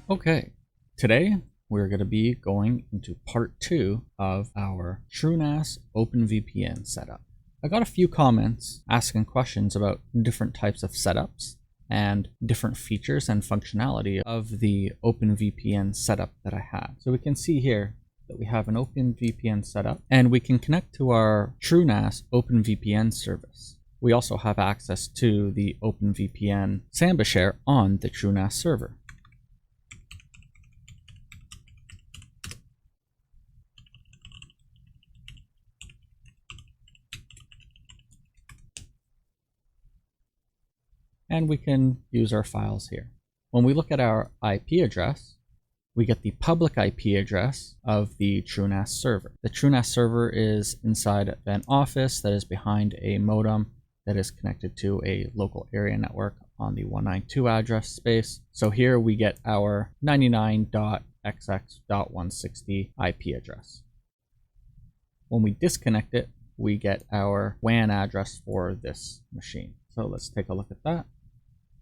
Okay, today we're going to be going into part 2 of our TrueNAS OpenVPN setup. I got a few comments asking questions about different types of setups and different features and functionality of the OpenVPN setup that I have. So we can see here that we have an OpenVPN setup and we can connect to our TrueNAS OpenVPN service. We also have access to the OpenVPN SMBShare on the TrueNAS server. And we can use our files here. When we look at our IP address, we get the public IP address of the TrueNAS server. The TrueNAS server is inside an office that is behind a modem that is connected to a local area network on the 192 address space. So here we get our 99.xx.160 IP address. When we disconnect it, we get our WAN address for this machine. So let's take a look at that.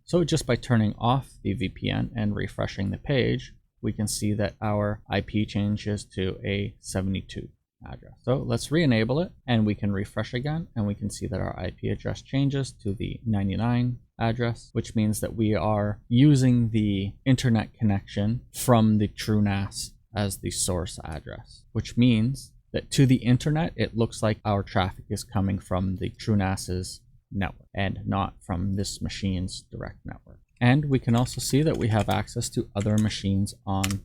So just by turning off the VPN and refreshing the page, we can see that our IP changes to a 72 address. So let's re-enable it and we can refresh again and we can see that our IP address changes to the 99 address, which means that we are using the internet connection from the TrueNAS as the source address, which means that to the internet, it looks like our traffic is coming from the TrueNAS's network and not from this machine's direct network. And we can also see that we have access to other machines on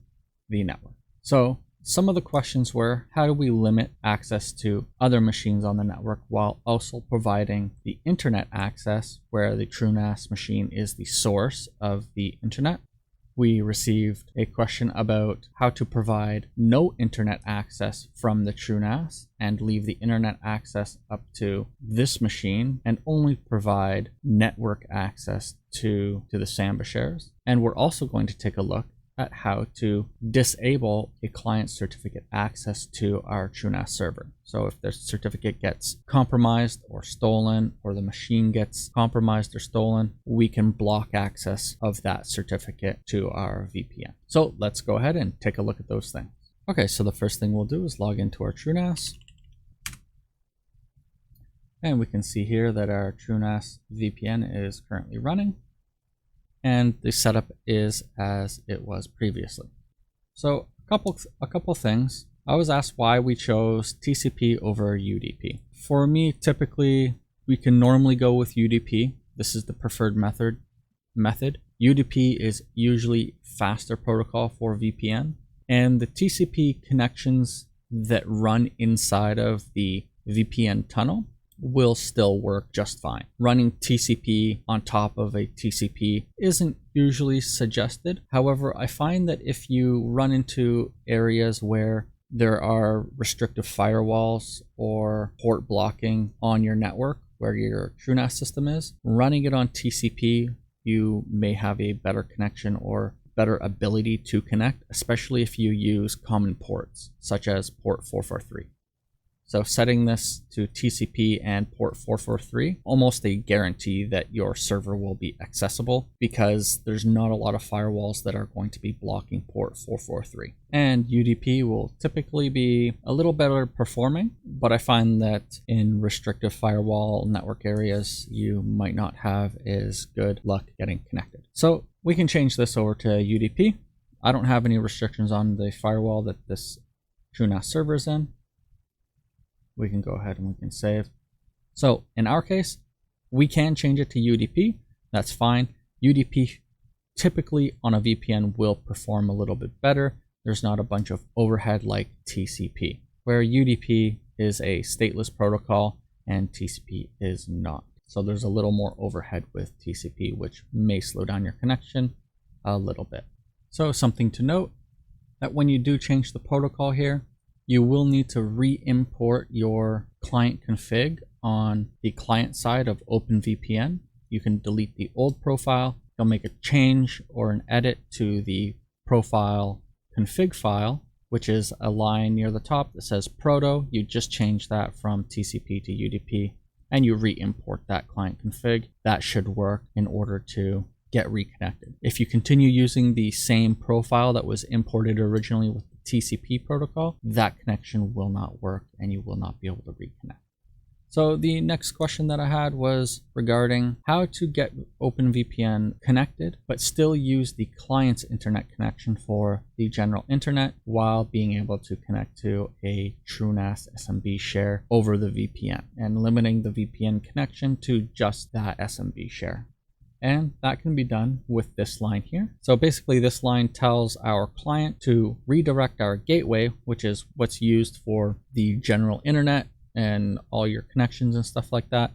the network. So some of the questions were, how do we limit access to other machines on the network while also providing the internet access where the TrueNAS machine is the source of the internet? We received a question about how to provide no internet access from the TrueNAS and leave the internet access up to this machine and only provide network access to the SMBShares. And we're also going to take a look at how to disable a client certificate access to our TrueNAS server. So if the certificate gets compromised or stolen, or the machine gets compromised or stolen, we can block access of that certificate to our VPN. So let's go ahead and take a look at those things. Okay, so the first thing we'll do is log into our TrueNAS. And we can see here that our TrueNAS VPN is currently running. And the setup is as it was previously. So a couple things. I was asked why we chose TCP over UDP. For me, typically, we can normally go with UDP. This is the preferred method. UDP is usually faster protocol for VPN. And the TCP connections that run inside of the VPN tunnel will still work just fine. Running TCP on top of a TCP isn't usually suggested. However, I find that if you run into areas where there are restrictive firewalls or port blocking on your network where your TrueNAS system is, running it on TCP, you may have a better connection or better ability to connect, especially if you use common ports such as port 443. So setting this to TCP and port 443, almost a guarantee that your server will be accessible because there's not a lot of firewalls that are going to be blocking port 443. And UDP will typically be a little better performing, but I find that in restrictive firewall network areas, you might not have as good luck getting connected. So we can change this over to UDP. I don't have any restrictions on the firewall that this TrueNAS server is in. We can go ahead and we can save. So in our case, we can change it to UDP. That's fine. UDP typically on a VPN will perform a little bit better. There's not a bunch of overhead like TCP, where UDP is a stateless protocol and TCP is not. So there's a little more overhead with TCP, which may slow down your connection a little bit. So something to note that when you do change the protocol here, you will need to re-import your client config on the client side of OpenVPN. You can delete the old profile. You'll make a change or an edit to the profile config file, which is a line near the top that says proto. You just change that from TCP to UDP and you re-import that client config. That should work in order to get reconnected. If you continue using the same profile that was imported originally with the TCP protocol, that connection will not work and you will not be able to reconnect. So the next question that I had was regarding how to get OpenVPN connected, but still use the client's internet connection for the general internet while being able to connect to a TrueNAS SMBShare over the VPN and limiting the VPN connection to just that SMBShare. And that can be done with this line here. So basically this line tells our client to redirect our gateway, which is what's used for the general internet and all your connections and stuff like that,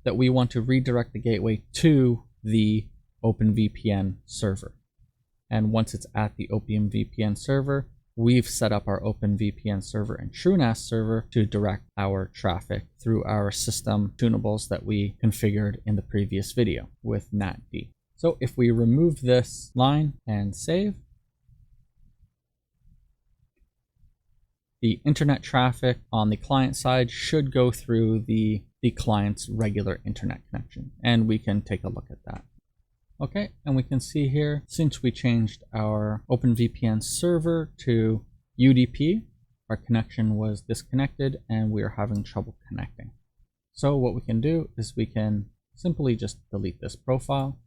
that we want to redirect the gateway to the OpenVPN server. And once it's at the OpenVPN server, we've set up our OpenVPN server and TrueNAS server to direct our traffic through our system tunables that we configured in the previous video with NATD. So if we remove this line and save, the internet traffic on the client side should go through the client's regular internet connection, and we can take a look at that. Okay, and we can see here, since we changed our OpenVPN server to UDP, our connection was disconnected and we are having trouble connecting. So what we can do is we can simply just delete this profile.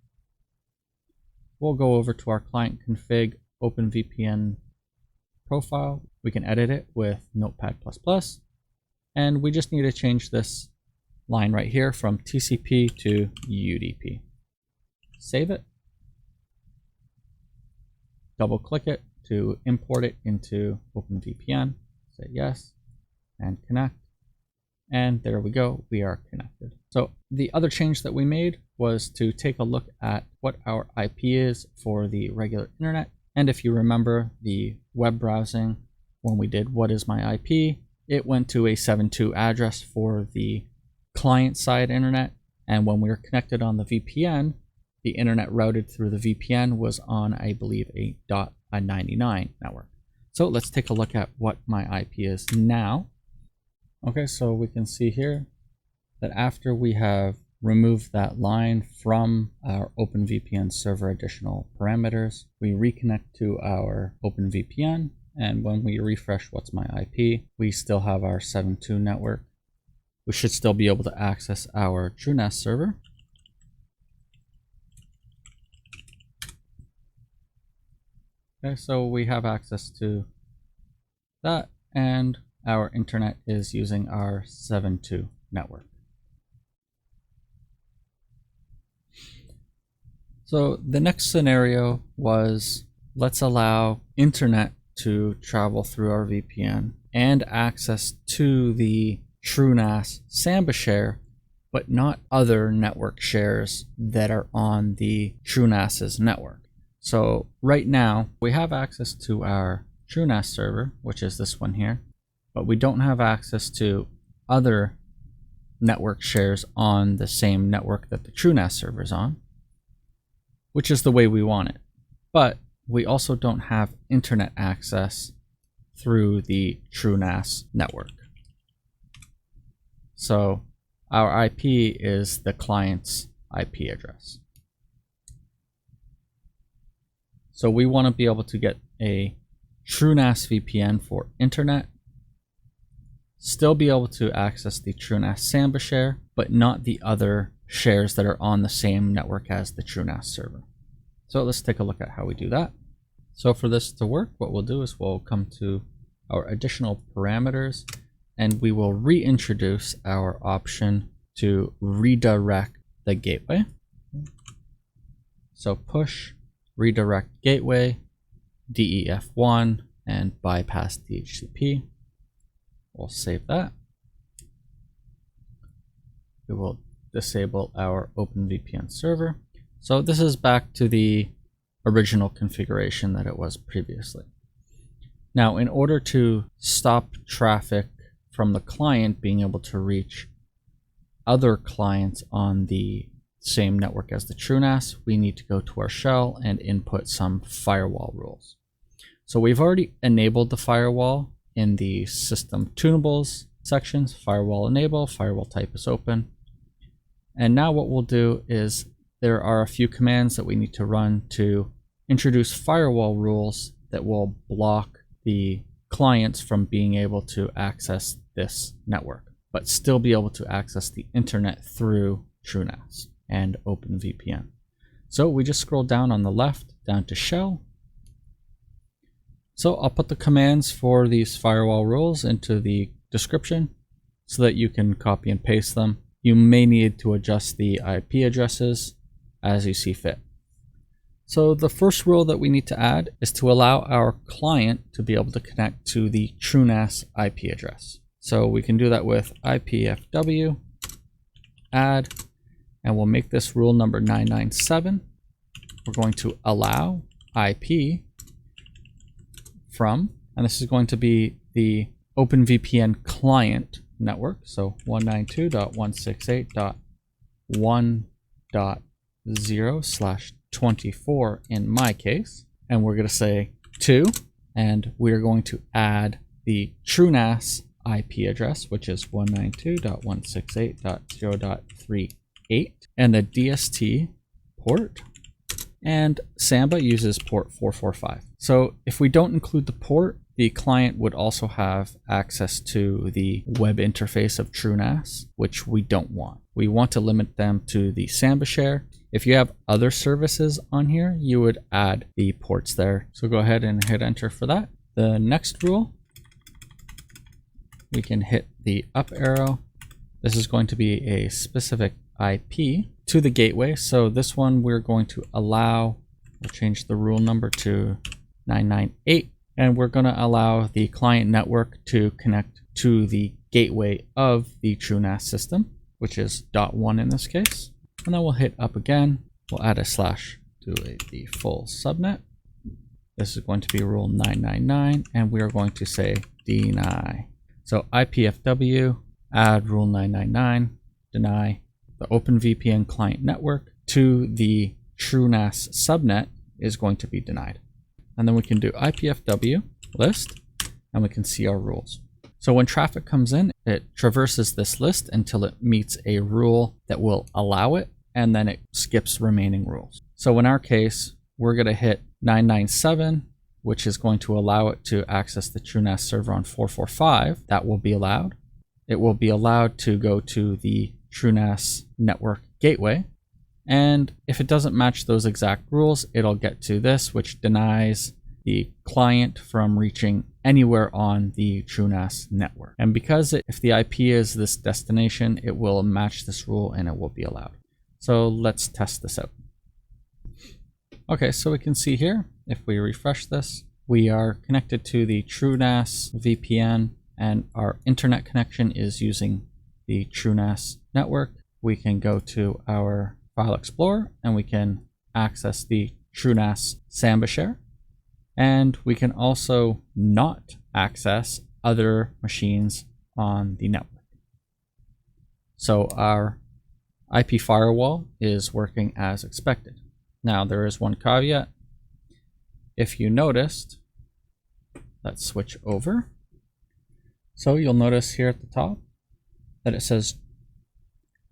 We'll go over to our client config OpenVPN profile. We can edit it with Notepad++, and we just need to change this line right here from TCP to UDP. Save it, double click it to import it into OpenVPN, say yes, and connect. And there we go, we are connected. So the other change that we made was to take a look at what our IP is for the regular internet. And if you remember the web browsing, when we did what is my IP, it went to a 7.2 address for the client side internet. And when we were connected on the VPN, the internet routed through the VPN was on, I believe, a .99 network. So let's take a look at what my IP is now. Okay, so we can see here that after we have removed that line from our OpenVPN server additional parameters, we reconnect to our OpenVPN, and when we refresh what's my IP, we still have our 7.2 network. We should still be able to access our TrueNAS server. Okay, so we have access to that, and our internet is using our 7.2 network. So the next scenario was, let's allow internet to travel through our VPN and access to the TrueNAS SMBShare, but not other network shares that are on the TrueNAS's network. So right now we have access to our TrueNAS server, which is this one here, but we don't have access to other network shares on the same network that the TrueNAS server is on, which is the way we want it. But we also don't have internet access through the TrueNAS network. So our IP is the client's IP address. So we want to be able to get a TrueNAS VPN for internet, still be able to access the TrueNAS SMBShare, but not the other shares that are on the same network as the TrueNAS server. So let's take a look at how we do that. So for this to work, what we'll do is we'll come to our additional parameters, and we will reintroduce our option to redirect the gateway. So push redirect gateway, DEF1, and bypass DHCP. We'll save that. We will disable our OpenVPN server. So this is back to the original configuration that it was previously. Now, in order to stop traffic from the client being able to reach other clients on the same network as the TrueNAS, we need to go to our shell and input some firewall rules. So we've already enabled the firewall in the system tunables sections, firewall enable, firewall type is open. And now what we'll do is there are a few commands that we need to run to introduce firewall rules that will block the clients from being able to access this network, but still be able to access the internet through TrueNAS and OpenVPN. So we just scroll down on the left, down to shell. So I'll put the commands for these firewall rules into the description so that you can copy and paste them. You may need to adjust the IP addresses as you see fit. So the first rule that we need to add is to allow our client to be able to connect to the TrueNAS IP address. So we can do that with ipfw add, and we'll make this rule number 997. We're going to allow IP from, and this is going to be the OpenVPN Client Network, so 192.168.1.0/24 in my case, and we're going to say 2, and we're going to add the TrueNAS IP address, which is 192.168.0.38, and the DST port, and Samba uses port 445. So if we don't include the port, the client would also have access to the web interface of TrueNAS, which we don't want. We want to limit them to the SMBShare. If you have other services on here, you would add the ports there. So go ahead and hit enter for that. The next rule, we can hit the up arrow. This is going to be a specific IP to the gateway. So this one we're going to allow, we'll change the rule number to 998, and we're going to allow the client network to connect to the gateway of the TrueNAS system, which is .1 in this case. And then we'll hit up again. We'll add a slash to the full subnet. This is going to be rule 999, and we are going to say deny. So ipfw add rule 999, deny the OpenVPN client network to the TrueNAS subnet is going to be denied. And then we can do ipfw list, and we can see our rules. So when traffic comes in, it traverses this list until it meets a rule that will allow it, and then it skips remaining rules. So in our case, we're going to hit 997, which is going to allow it to access the TrueNAS server on 445. That will be allowed. It will be allowed to go to the TrueNAS network gateway. And if it doesn't match those exact rules, it'll get to this, which denies the client from reaching anywhere on the TrueNAS network. And because if the IP is this destination, it will match this rule and it will be allowed. So let's test this out. Okay, so we can see here, if we refresh this, we are connected to the TrueNAS VPN, and our internet connection is using the TrueNAS network. We can go to our File Explorer and we can access the TrueNAS SMBShare, and we can also not access other machines on the network. So our IP firewall is working as expected. Now there is one caveat. If you noticed, let's switch over. So you'll notice here at the top that it says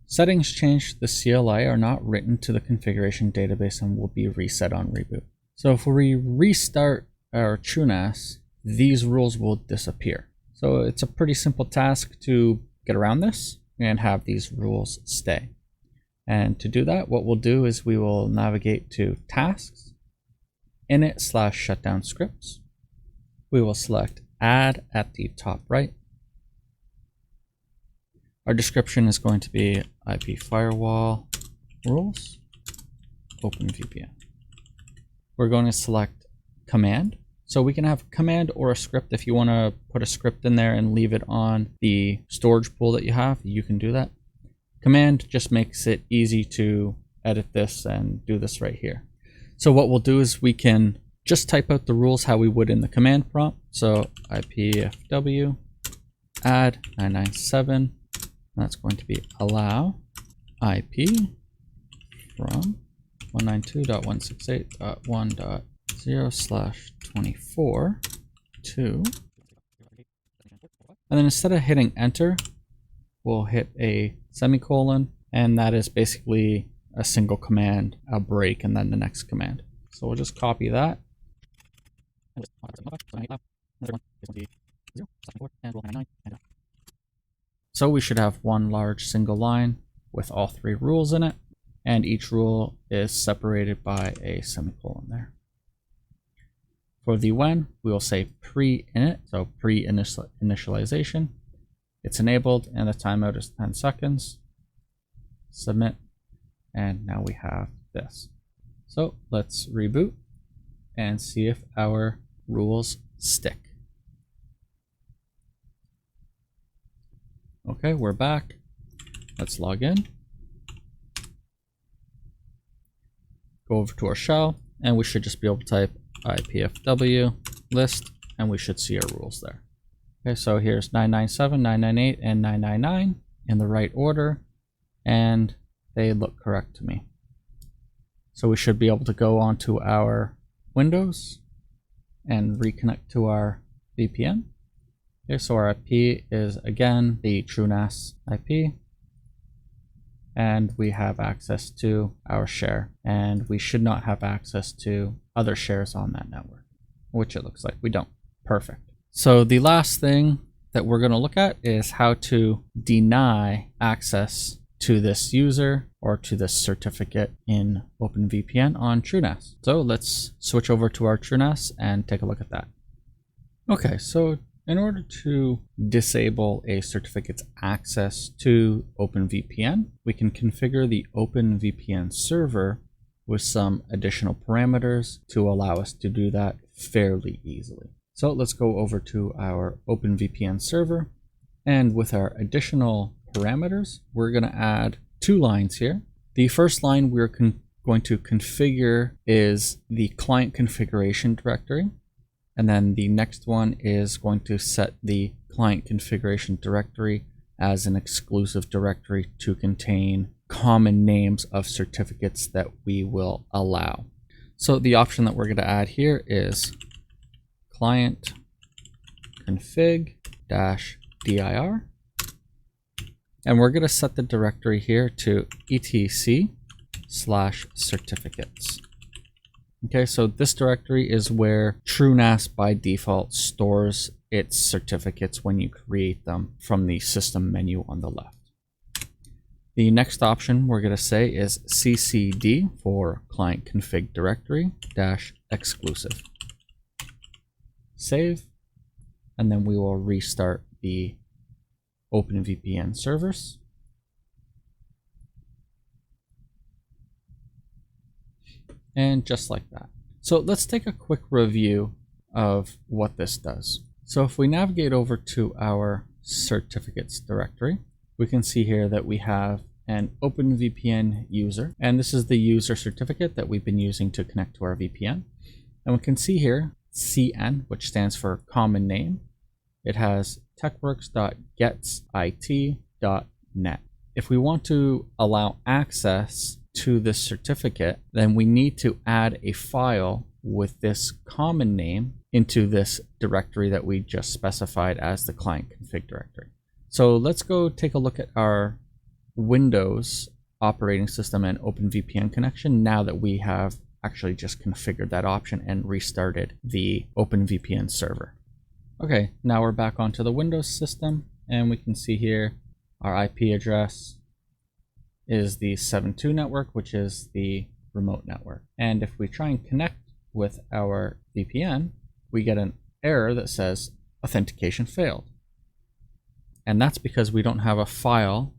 settings changed to the CLI are not written to the configuration database and will be reset on reboot. So if we restart our TrueNAS, these rules will disappear. So it's a pretty simple task to get around this and have these rules stay. And to do that, what we'll do is we will navigate to tasks, init/shutdown scripts. We will select add at the top right. Our description is going to be IP firewall rules, OpenVPN. We're going to select command. So we can have command or a script. If you want to put a script in there and leave it on the storage pool that you have, you can do that. Command just makes it easy to edit this and do this right here. So what we'll do is we can just type out the rules how we would in the command prompt. So ipfw add 997. That's going to be allow IP from 192.168.1.0/24 to, and then instead of hitting enter, we'll hit a semicolon, and that is basically a single command, a break, and then the next command. So we'll just copy that. So we should have one large single line with all three rules in it, and each rule is separated by a semicolon there. For the when, we will say pre-init, so pre-initialization. It's enabled, and the timeout is 10 seconds. Submit, and now we have this. So let's reboot and see if our rules stick. Okay, we're back. Let's log in. Go over to our shell, and we should just be able to type ipfw list, and we should see our rules there. Okay, so here's 997, 998, and 999 in the right order, and they look correct to me. So we should be able to go onto our Windows and reconnect to our VPN. Okay, so our IP is again the TrueNAS IP, and we have access to our share, and we should not have access to other shares on that network, which it looks like we don't. Perfect. So the last thing that we're going to look at is how to deny access to this user or to this certificate in OpenVPN on TrueNAS. So let's switch over to our TrueNAS and take a look at that. Okay, so in order to disable a certificate's access to OpenVPN, we can configure the OpenVPN server with some additional parameters to allow us to do that fairly easily. So let's go over to our OpenVPN server, and with our additional parameters, we're going to add two lines here. The first line we're going to configure is the client configuration directory. And then the next one is going to set the client configuration directory as an exclusive directory to contain common names of certificates that we will allow. So the option that we're going to add here is client-config-dir. And we're going to set the directory here to etc/certificates. Okay, so this directory is where TrueNAS by default stores its certificates when you create them from the system menu on the left. The next option we're going to say is ccd for client config directory -exclusive. Save, and then we will restart the OpenVPN servers. And just like that. So let's take a quick review of what this does. So if we navigate over to our certificates directory, we can see here that we have an OpenVPN user, and this is the user certificate that we've been using to connect to our VPN. And we can see here CN, which stands for common name. It has techworks.getsit.net. If we want to allow access to this certificate, then we need to add a file with this common name into this directory that we just specified as the client config directory. So let's go take a look at our Windows operating system and OpenVPN connection now that we have actually just configured that option and restarted the OpenVPN server. Okay, now we're back onto the Windows system, and we can see here our IP address is the 7.2 network, which is the remote network. And if we try and connect with our VPN, we get an error that says authentication failed. And that's because we don't have a file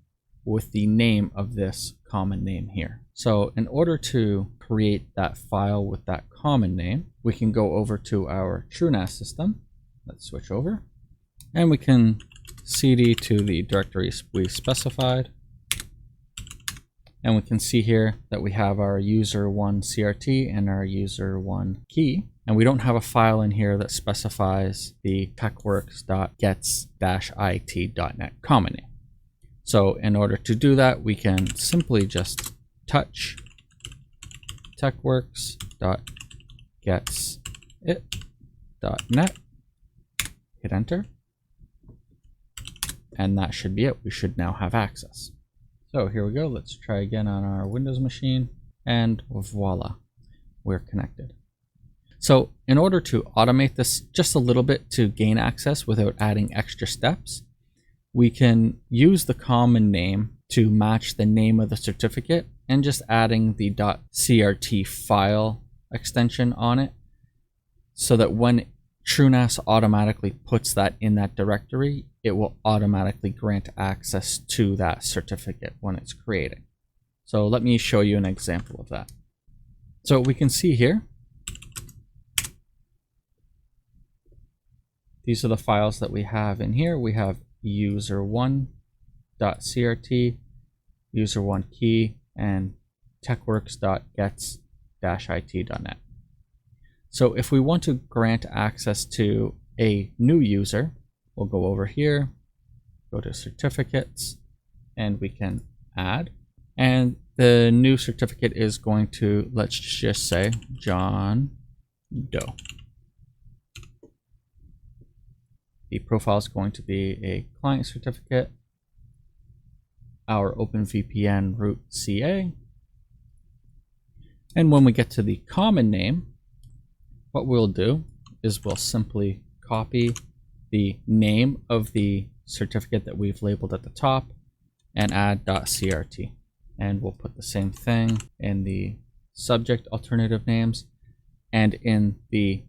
with the name of this common name here. So in order to create that file with that common name, we can go over to our TrueNAS system. Let's switch over, and we can cd to the directories we specified. And we can see here that we have our user1 CRT and our user1 key. And we don't have a file in here that specifies the techworks.gets-it.net common name. So in order to do that, we can simply just touch techworks.gets-it.net, hit enter, and that should be it. We should now have access. So here we go. Let's try again on our Windows machine, and voila, we're connected. So in order to automate this just a little bit to gain access without adding extra steps, we can use the common name to match the name of the certificate and just adding the .crt file extension on it, so that when TrueNAS automatically puts that in that directory, it will automatically grant access to that certificate when it's creating. So let me show you an example of that. So we can see here, these are the files that we have in here. We have user1.crt, user1key, and techworks.gets-it.net. So if we want to grant access to a new user, we'll go over here, go to certificates, and we can add. And the new certificate is going to, let's just say, John Doe. The profile is going to be a client certificate, our OpenVPN root CA. And when we get to the common name, what we'll do is we'll simply copy the name of the certificate that we've labeled at the top and add .crt. And we'll put the same thing in the subject alternative names, and in the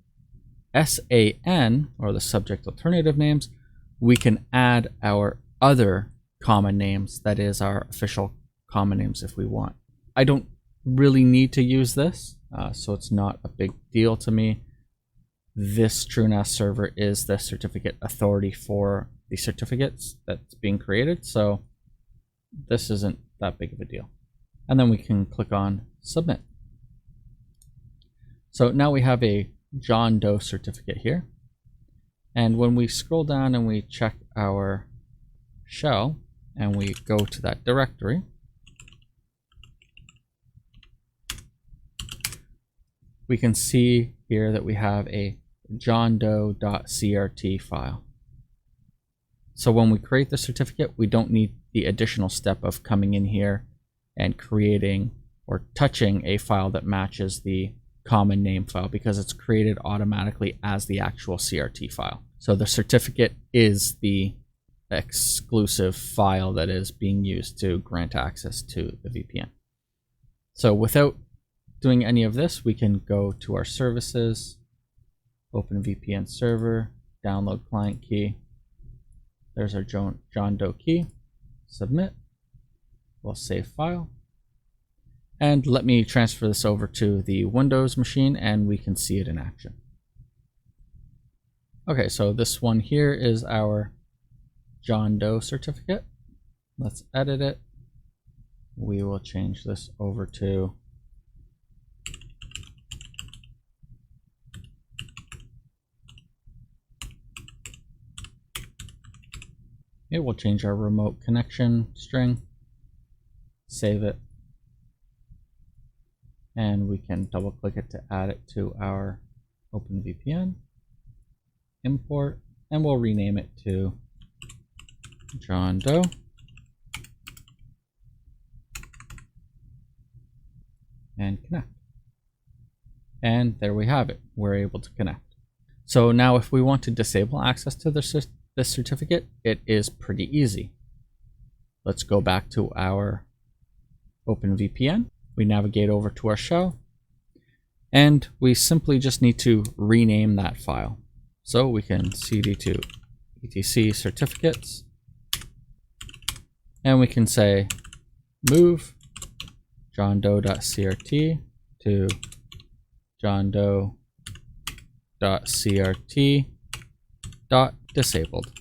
SAN, or the subject alternative names, we can add our other common names, that is our official common names if we want. I don't really need to use this, so it's not a big deal to me. This TrueNAS server is the certificate authority for the certificates that's being created, so this isn't that big of a deal. And then we can click on submit. So now we have a John Doe certificate here. And when we scroll down and we check our shell and we go to that directory, we can see here that we have a johndoe.crt file. So when we create the certificate, we don't need the additional step of coming in here and creating or touching a file that matches the common name file, because it's created automatically as the actual CRT file. So the certificate is the exclusive file that is being used to grant access to the VPN. So without doing any of this, we can go to our services, OpenVPN server, download client key. There's our John Doe key, submit, we'll save file. And let me transfer this over to the Windows machine and we can see it in action. Okay, so this one here is our John Doe certificate. Let's edit it. We will change this over to it will change our remote connection string, save it, and we can double click it to add it to our OpenVPN, import, and we'll rename it to John Doe. And connect. And there we have it. We're able to connect. So now if we want to disable access to this certificate, it is pretty easy. Let's go back to our OpenVPN. We navigate over to our shell, and we simply just need to rename that file. So we can cd to etc certificates, and we can say move johndoe.crt to johndoe.crt.disabled.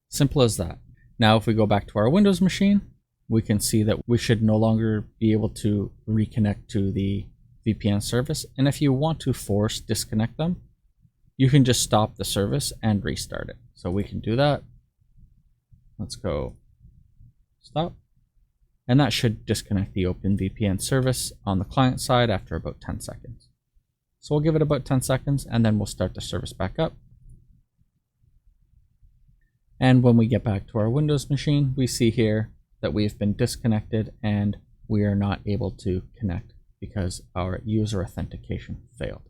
Simple as that. Now, if we go back to our Windows machine, we can see that we should no longer be able to reconnect to the VPN service. And if you want to force disconnect them, you can just stop the service and restart it. So we can do that. Let's go stop. And that should disconnect the OpenVPN service on the client side after about 10 seconds. So we'll give it about 10 seconds and then we'll start the service back up. And when we get back to our Windows machine, we see here that we've been disconnected and we are not able to connect because our user authentication failed.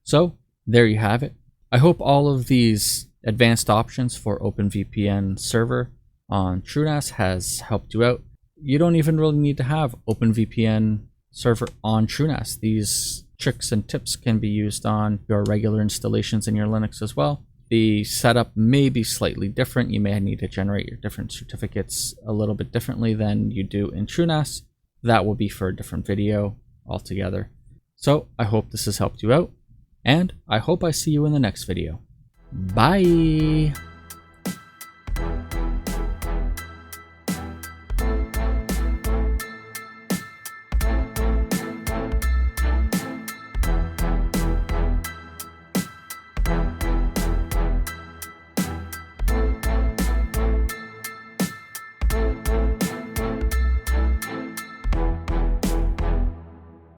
So there you have it. I hope all of these advanced options for OpenVPN server on TrueNAS has helped you out. You don't even really need to have OpenVPN server on TrueNAS. These tricks and tips can be used on your regular installations in your Linux as well. The setup may be slightly different. You may need to generate your different certificates a little bit differently than you do in TrueNAS. That will be for a different video altogether. So I hope this has helped you out, and I hope I see you in the next video. Bye!